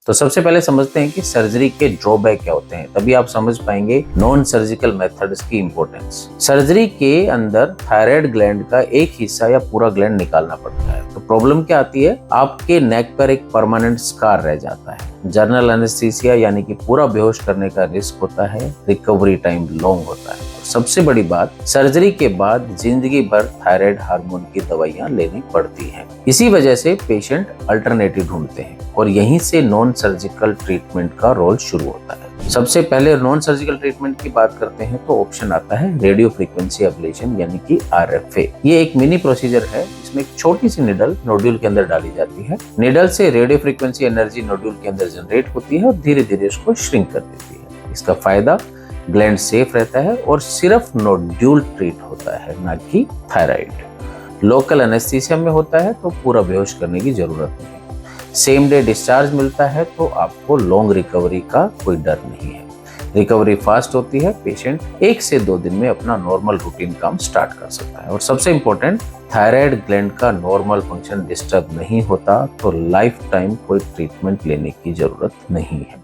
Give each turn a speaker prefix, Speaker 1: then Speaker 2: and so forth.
Speaker 1: तो सबसे पहले समझते हैं कि सर्जरी के ड्रॉबैक क्या होते हैं, तभी आप समझ पाएंगे नॉन सर्जिकल मेथड्स की इंपॉर्टेंस। सर्जरी के अंदर थायराइड ग्लैंड का एक हिस्सा या पूरा ग्लैंड निकालना पड़ता है। तो प्रॉब्लम क्या आती है, आपके नेक पर एक परमानेंट स्कार रह जाता है। जनरल एनेस्थीसिया यानी कि पूरा बेहोश करने का रिस्क होता है, रिकवरी टाइम लॉन्ग होता है। सबसे बड़ी बात, सर्जरी के बाद जिंदगी भर थायराइड हार्मोन की दवाइयां लेनी पड़ती हैं। इसी वजह से पेशेंट अल्टरनेटिव ढूंढते हैं और यहीं से नॉन सर्जिकल ट्रीटमेंट का रोल शुरू होता है। सबसे पहले नॉन सर्जिकल ट्रीटमेंट की बात करते हैं तो ऑप्शन आता है रेडियो फ्रीक्वेंसी एब्लेशन यानी कि RFA। ये एक मिनी प्रोसीजर है, इसमें एक छोटी सी निडल नोड्यूल के अंदर डाली जाती है। निडल से रेडियो फ्रीक्वेंसी एनर्जी नोड्यूल के अंदर जनरेट होती है और धीरे धीरे उसको श्रिंक कर देती है। इसका फायदा, ग्लैंड सेफ रहता है और सिर्फ नोड्यूल ट्रीट होता है, ना कि थायराइड। लोकल एनेस्थीसिया में होता है तो पूरा बेहोश करने की जरूरत नहीं। सेम डे डिस्चार्ज मिलता है तो आपको लॉन्ग रिकवरी का कोई डर नहीं है। रिकवरी फास्ट होती है, पेशेंट 1 से 2 दिन में अपना नॉर्मल रूटीन काम स्टार्ट कर सकता है। और सबसे इम्पोर्टेंट, थायराइड ग्लैंड का नॉर्मल फंक्शन डिस्टर्ब नहीं होता तो लाइफ टाइम कोई ट्रीटमेंट लेने की जरूरत नहीं है।